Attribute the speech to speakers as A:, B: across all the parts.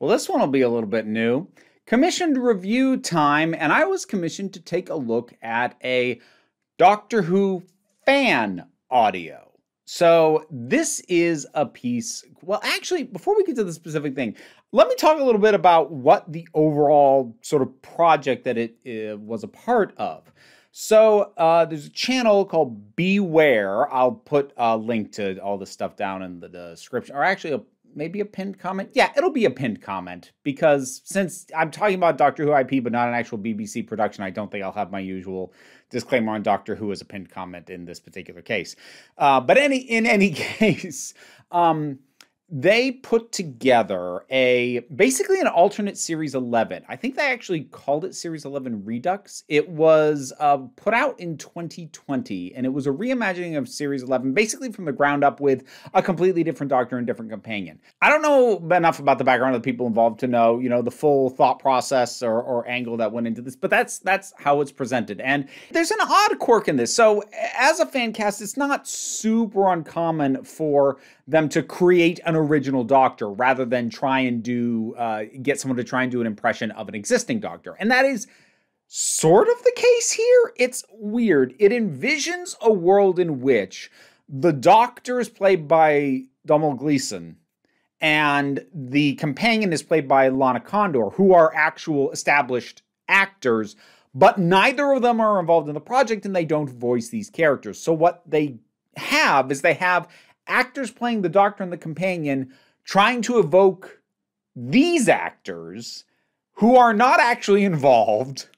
A: Well, this one will be a little bit new. Commissioned review time, and I was commissioned to take a look at a Doctor Who fan audio. So this is a piece. Well, actually, before we get to the specific thing, let me talk a little bit about what the overall sort of project that it was a part of. So there's a channel called Beware. I'll put a link to all this stuff down in the description, or actually maybe a pinned comment. Yeah, it'll be a pinned comment because since I'm talking about Doctor Who IP, but not an actual BBC production, I don't think I'll have my usual disclaimer on Doctor Who as a pinned comment in this particular case. But in any case, they put together basically an alternate Series 11. I think they actually called it Series 11 Redux. It was put out in 2020, and it was a reimagining of Series 11, basically from the ground up with a completely different Doctor and different companion. I don't know enough about the background of the people involved to know, the full thought process or angle that went into this, but that's how it's presented. And there's an odd quirk in this. So as a fan cast, it's not super uncommon for them to create an original Doctor rather than try and get someone to try and do an impression of an existing Doctor. And that is sort of the case here. It's weird. It envisions a world in which the Doctor is played by Domhnall Gleeson and the companion is played by Lana Condor, who are actual established actors, but neither of them are involved in the project and they don't voice these characters. So what they have actors playing the Doctor and the companion trying to evoke these actors who are not actually involved.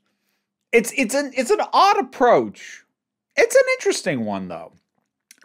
A: It's an odd approach. It's an interesting one, though.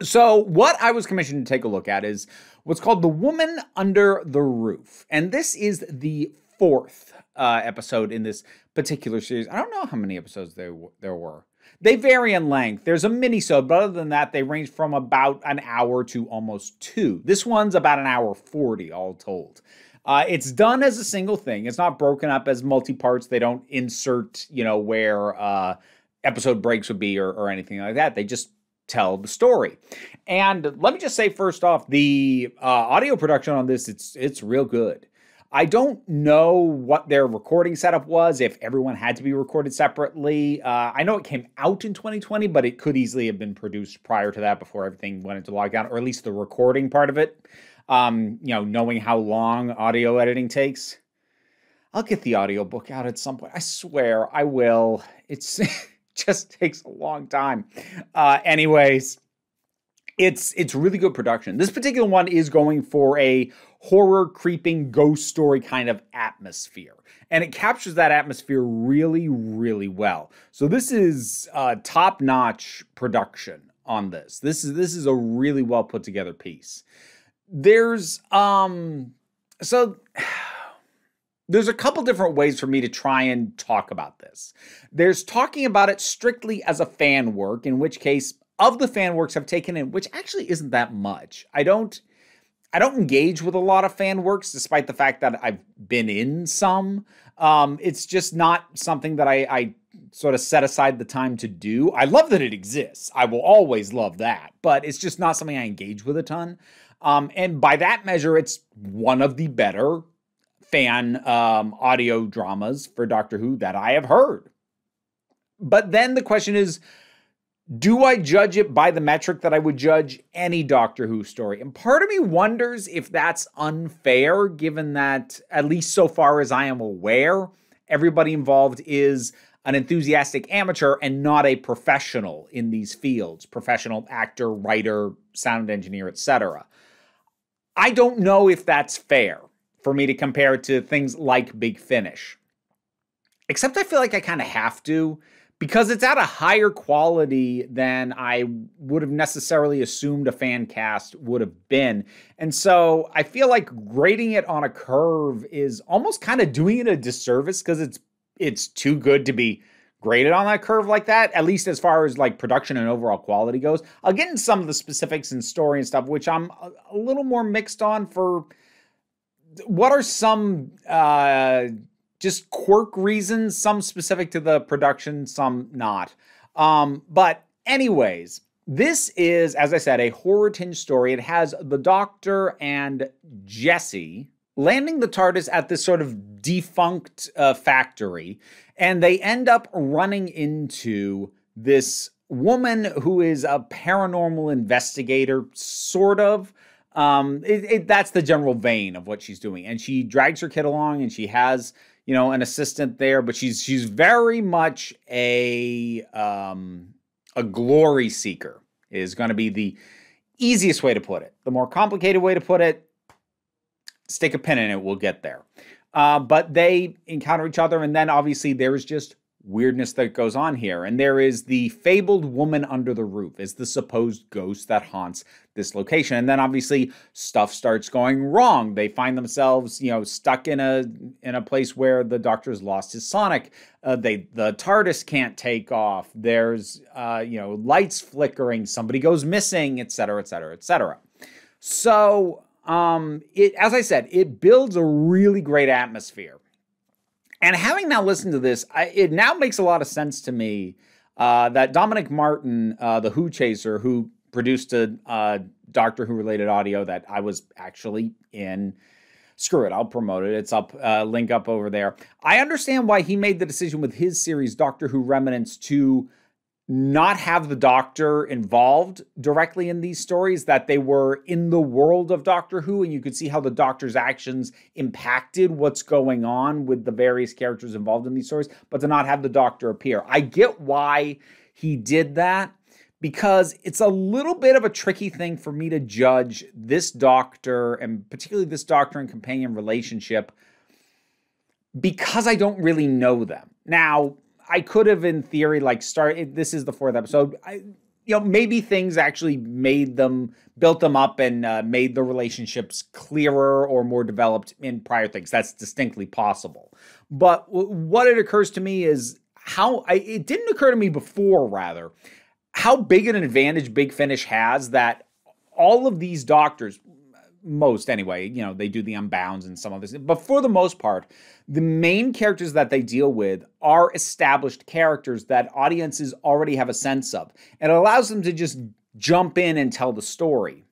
A: So what I was commissioned to take a look at is what's called The Woman Under the Roof. And this is the fourth episode in this particular series. I don't know how many episodes there were. They vary in length. There's a mini-sode, but other than that, they range from about an hour to almost 2. This one's about an hour 40, all told. It's done as a single thing. It's not broken up as multi-parts. They don't insert, where episode breaks would be or anything like that. They just tell the story. And let me just say first off, the audio production on this, it's real good. I don't know what their recording setup was, if everyone had to be recorded separately. I know it came out in 2020, but it could easily have been produced prior to that before everything went into lockdown, or at least the recording part of it. Knowing how long audio editing takes. I'll get the audiobook out at some point. I swear I will. It just takes a long time. Anyways, it's really good production. This particular one is going for a horror, creeping, ghost story kind of atmosphere. And it captures that atmosphere really, really well. So this is top-notch production on this. This is a really well put together piece. There's a couple different ways for me to try and talk about this. There's talking about it strictly as a fan work, in which case of the fan works I've taken in, which actually isn't that much. I don't engage with a lot of fan works, despite the fact that I've been in some. It's just not something that I sort of set aside the time to do. I love that it exists. I will always love that, but it's just not something I engage with a ton. And by that measure, it's one of the better fan audio dramas for Doctor Who that I have heard. But then the question is, do I judge it by the metric that I would judge any Doctor Who story? And part of me wonders if that's unfair, given that, at least so far as I am aware, everybody involved is an enthusiastic amateur and not a professional in these fields. Professional actor, writer, sound engineer, etc. I don't know if that's fair for me to compare it to things like Big Finish. Except I feel like I kind of have to, because it's at a higher quality than I would have necessarily assumed a fan cast would have been. And so I feel like grading it on a curve is almost kind of doing it a disservice, because it's too good to be graded on that curve like that, at least as far as like production and overall quality goes. I'll get into some of the specifics and story and stuff, which I'm a little more mixed on for what are some just quirk reasons, some specific to the production, some not. But anyways, this is, as I said, a horror tinged story. It has the Doctor and Jesse, landing the TARDIS at this sort of defunct factory, and they end up running into this woman who is a paranormal investigator, sort of. That's the general vein of what she's doing, and she drags her kid along, and she has, an assistant there, but she's very much a glory seeker is going to be the easiest way to put it. The more complicated way to put it, stick a pin in it, we'll get there. But they encounter each other, and then obviously there's just weirdness that goes on here. And there is the fabled woman under the roof, is the supposed ghost that haunts this location. And then obviously stuff starts going wrong. They find themselves, stuck in a place where the Doctor's lost his sonic. The TARDIS can't take off. There's lights flickering. Somebody goes missing, etc., etc., etc. So as I said, it builds a really great atmosphere. And having now listened to this, it now makes a lot of sense to me that Dominic Martin, the Who Chaser, who produced a Doctor Who related audio that I was actually in. Screw it, I'll promote it. It's up, link up over there. I understand why he made the decision with his series, Doctor Who Remnants, to not have the Doctor involved directly in these stories, that they were in the world of Doctor Who, and you could see how the Doctor's actions impacted what's going on with the various characters involved in these stories, but to not have the Doctor appear. I get why he did that, because it's a little bit of a tricky thing for me to judge this Doctor, and particularly this Doctor and companion relationship, because I don't really know them. Now, I could have, in theory, this is the 4th episode. Maybe things actually built them up and made the relationships clearer or more developed in prior things. That's distinctly possible. But what it occurs to me is it didn't occur to me before, rather, how big an advantage Big Finish has that all of these Doctors, most anyway, they do the Unbounds and some of this, but for the most part, the main characters that they deal with are established characters that audiences already have a sense of, and it allows them to just jump in and tell the story.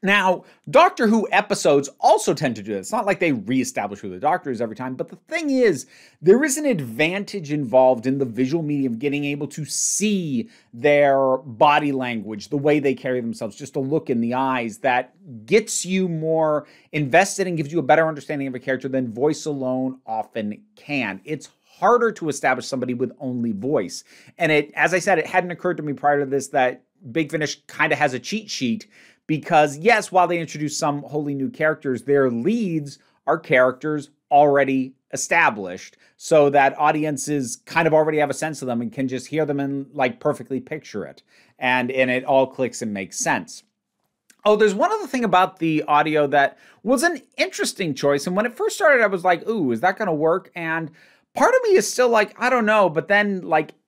A: Now, Doctor Who episodes also tend to do that. It's not like they reestablish who the Doctor is every time, but the thing is, there is an advantage involved in the visual medium of getting able to see their body language, the way they carry themselves, just a look in the eyes that gets you more invested and gives you a better understanding of a character than voice alone often can. It's harder to establish somebody with only voice. And as I said, it hadn't occurred to me prior to this that Big Finish kind of has a cheat sheet, because yes, while they introduce some wholly new characters, their leads are characters already established, so that audiences kind of already have a sense of them and can just hear them and perfectly picture it. And it all clicks and makes sense. Oh, there's one other thing about the audio that was an interesting choice. And when it first started, I was like, ooh, is that going to work? And part of me is still I don't know. But then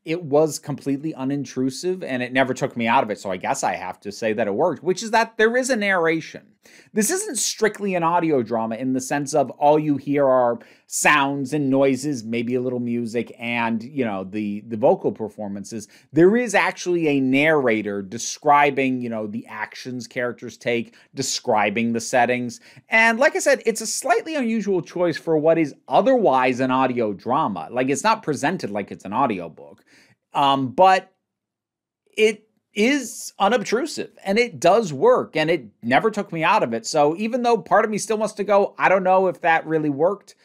A: it was completely unintrusive and it never took me out of it. So I guess I have to say that it worked, which is that there is a narration. This isn't strictly an audio drama in the sense of all you hear are sounds and noises, maybe a little music, and, the vocal performances. There is actually a narrator describing, the actions characters take, describing the settings. And like I said, it's a slightly unusual choice for what is otherwise an audio drama. It's not presented like it's an audiobook. But it is unobtrusive and it does work and it never took me out of it. So even though part of me still wants to go, I don't know if that really worked,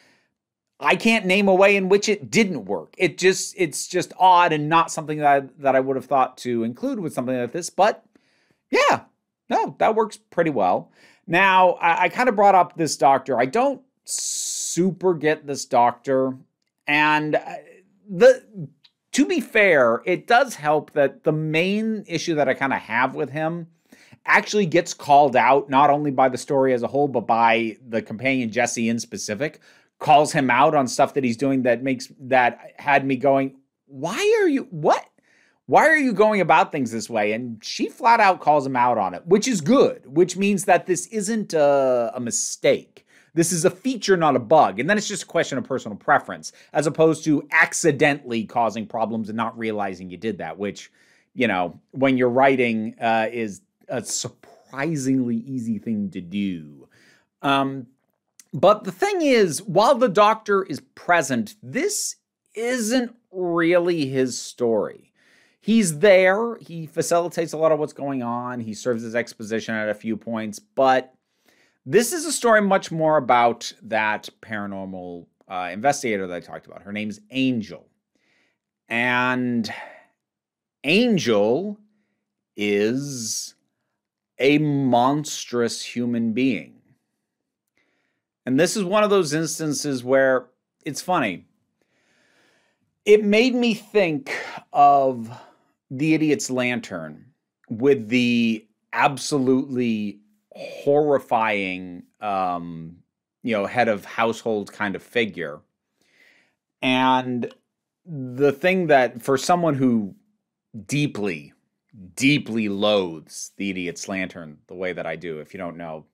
A: I can't name a way in which it didn't work. It's just odd and not something that I would have thought to include with something like this. But yeah, no, that works pretty well. Now, I kind of brought up this Doctor. I don't super get this Doctor. And to be fair, it does help that the main issue that I kind of have with him actually gets called out, not only by the story as a whole, but by the companion Jessie in specific, calls him out on stuff that he's doing that had me going, why are you going about things this way? And she flat out calls him out on it, which is good, which means that this isn't a mistake. This is a feature, not a bug. And then it's just a question of personal preference, as opposed to accidentally causing problems and not realizing you did that, which, when you're writing is a surprisingly easy thing to do. But the thing is, while the Doctor is present, this isn't really his story. He's there, he facilitates a lot of what's going on, he serves as exposition at a few points, but this is a story much more about that paranormal investigator that I talked about. Her name's Angel. And Angel is a monstrous human being. And this is one of those instances where it's funny. It made me think of The Idiot's Lantern with the absolutely horrifying, head of household kind of figure. And the thing that, for someone who deeply, deeply loathes The Idiot's Lantern the way that I do, if you don't know,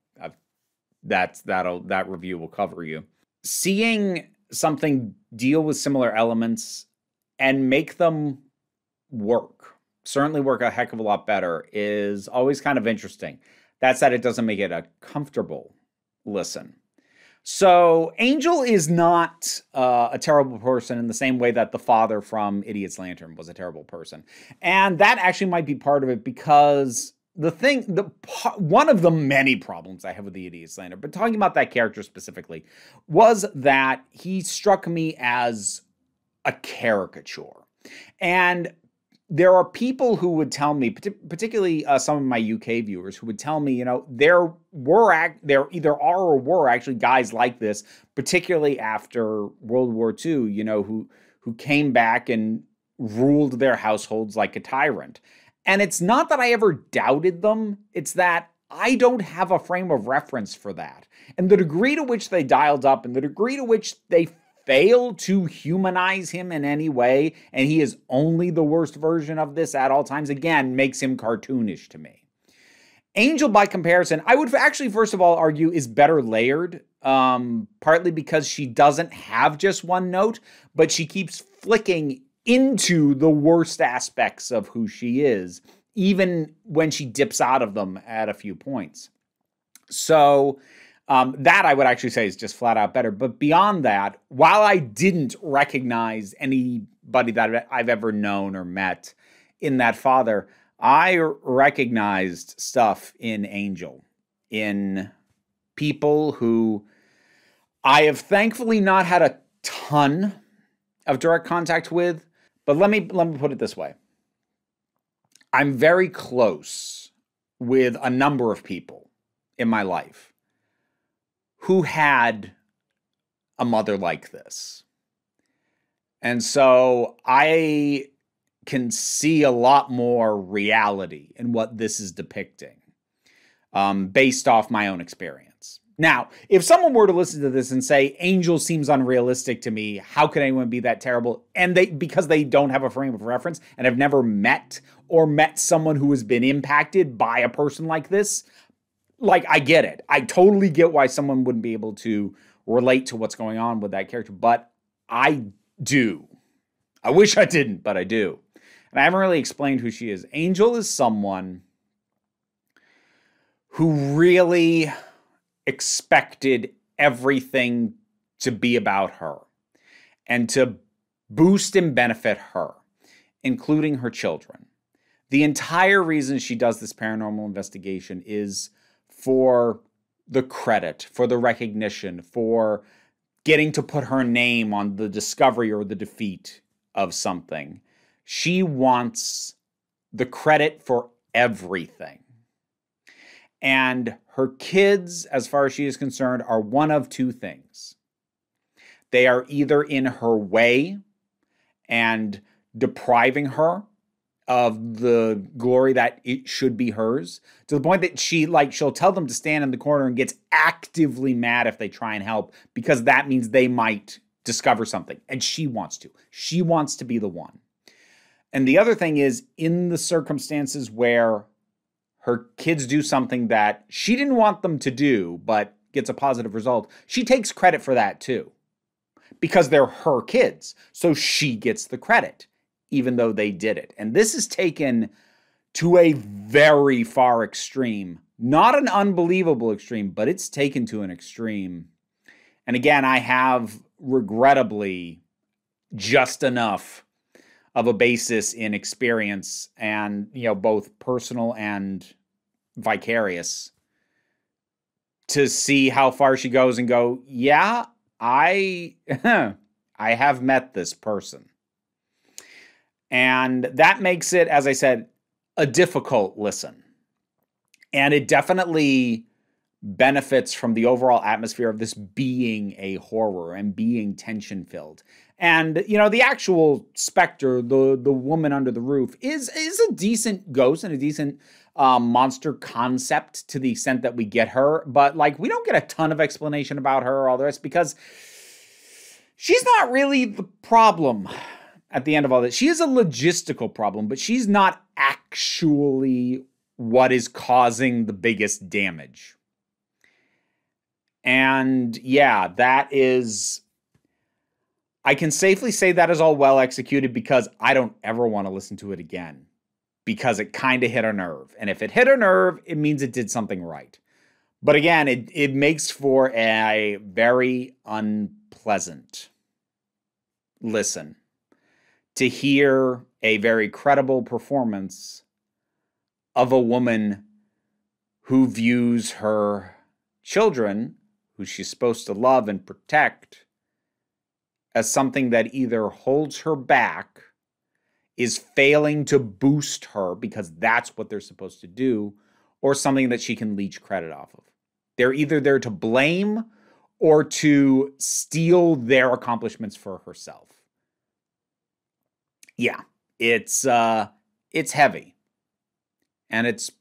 A: that review will cover you. Seeing something deal with similar elements and make them work, certainly work a heck of a lot better, is always kind of interesting. That said, it doesn't make it a comfortable listen. So Angel is not a terrible person in the same way that the father from Idiot's Lantern was a terrible person. And that actually might be part of it, because one of the many problems I have with the Idiot's Lantern, but talking about that character specifically, was that he struck me as a caricature. And there are people who would tell me, particularly some of my UK viewers, who would tell me, there either are or were actually guys like this, particularly after World War II, who came back and ruled their households like a tyrant. And it's not that I ever doubted them, it's that I don't have a frame of reference for that. And the degree to which they dialed up and the degree to which they fail to humanize him in any way, and he is only the worst version of this at all times, again, makes him cartoonish to me. Angel, by comparison, I would actually, first of all, argue is better layered, partly because she doesn't have just one note, but she keeps flicking into the worst aspects of who she is, even when she dips out of them at a few points. So that I would actually say is just flat out better. But beyond that, while I didn't recognize anybody that I've ever known or met in that father, I recognized stuff in Angel, in people who I have thankfully not had a ton of direct contact with. But let me put it this way. I'm very close with a number of people in my life who had a mother like this. And so I can see a lot more reality in what this is depicting, based off my own experience. Now, if someone were to listen to this and say, Angel seems unrealistic to me, how could anyone be that terrible? And because they don't have a frame of reference and have never met someone who has been impacted by a person like this, I get it. I totally get why someone wouldn't be able to relate to what's going on with that character, but I do. I wish I didn't, but I do. And I haven't really explained who she is. Angel is someone who really expected everything to be about her and to boost and benefit her, including her children. The entire reason she does this paranormal investigation is for the credit, for the recognition, for getting to put her name on the discovery or the defeat of something. She wants the credit for everything. And her kids, as far as she is concerned, are one of two things. They are either in her way and depriving her of the glory that it should be hers, to the point that she'll tell them to stand in the corner and gets actively mad if they try and help, because that means they might discover something. And she wants to. She wants to be the one. And the other thing is, in the circumstances where her kids do something that she didn't want them to do, but gets a positive result, she takes credit for that too, because they're her kids. So she gets the credit, even though they did it. And this is taken to a very far extreme, not an unbelievable extreme, but it's taken to an extreme And again, I have regrettably just enough of a basis in experience and, both personal and vicarious to see how far she goes and go, yeah, I have met this person. And that makes it, as I said, a difficult listen. And it definitely benefits from the overall atmosphere of this being a horror and being tension-filled. And, the actual specter, the woman under the roof, is a decent ghost and a decent monster concept to the extent that we get her. But, we don't get a ton of explanation about her or all the rest because she's not really the problem at the end of all this. She is a logistical problem, but she's not actually what is causing the biggest damage. And yeah, I can safely say that is all well executed because I don't ever want to listen to it again because it kind of hit a nerve. And if it hit a nerve, it means it did something right. But again, it makes for a very unpleasant listen to hear a very credible performance of a woman who views her children, who she's supposed to love and protect, as something that either holds her back, is failing to boost her because that's what they're supposed to do, or something that she can leech credit off of. They're either there to blame or to steal their accomplishments for herself. Yeah, it's heavy. And it's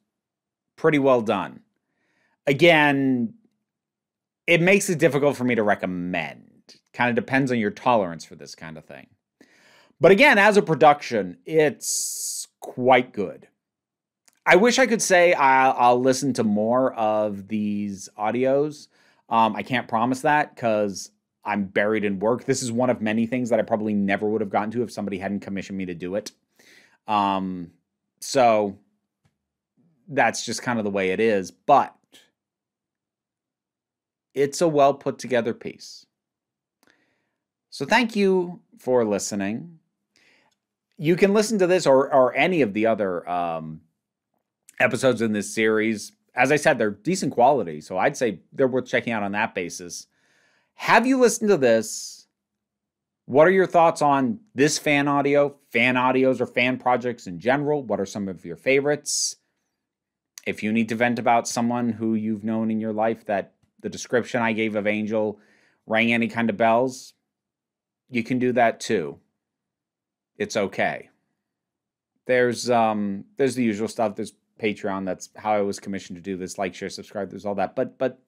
A: pretty well done. Again, it makes it difficult for me to recommend. Kind of depends on your tolerance for this kind of thing. But again, as a production, it's quite good. I wish I could say I'll listen to more of these audios. I can't promise that because I'm buried in work. This is one of many things that I probably never would have gotten to if somebody hadn't commissioned me to do it. So that's just kind of the way it is. But it's a well put together piece. So thank you for listening. You can listen to this or any of the other episodes in this series. As I said, they're decent quality, so I'd say they're worth checking out on that basis. Have you listened to this? What are your thoughts on this fan audios, or fan projects in general? What are some of your favorites? If you need to vent about someone who you've known in your life that the description I gave of Angel rang any kind of bells, you can do that too. It's okay. There's the usual stuff. There's Patreon. That's how I was commissioned to do this. Like, share, subscribe. There's all that. But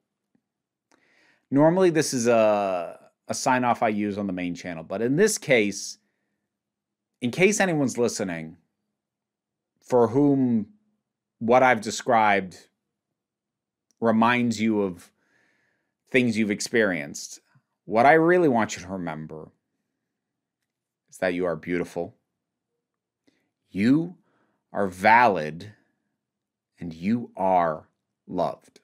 A: normally this is a sign off I use on the main channel. But in this case, in case anyone's listening, for whom what I've described reminds you of things you've experienced, what I really want you to remember is that you are beautiful, you are valid, and you are loved.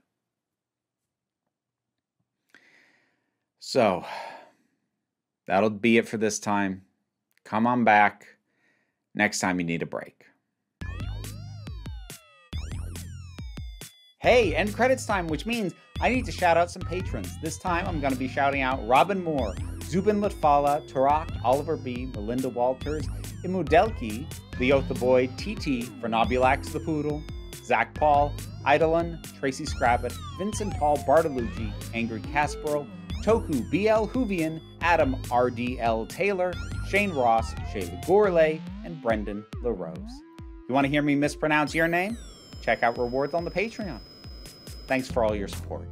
A: So, that'll be it for this time. Come on back next time you need a break. Hey, end credits time, which means I need to shout out some patrons. This time I'm going to be shouting out Robin Moore, Zubin Lutfala, Tarak, Oliver B., Melinda Walters, Imudelki, Leo the Boy, TT, Vernobulax the Poodle, Zach Paul, Eidolon, Tracy Scrabbit, Vincent Paul Bartolucci, Angry Kasparov, Toku BL Hoovian, Adam RDL Taylor, Shane Ross, Shayla Gourlay, and Brendan LaRose. You want to hear me mispronounce your name? Check out rewards on the Patreon. Thanks for all your support.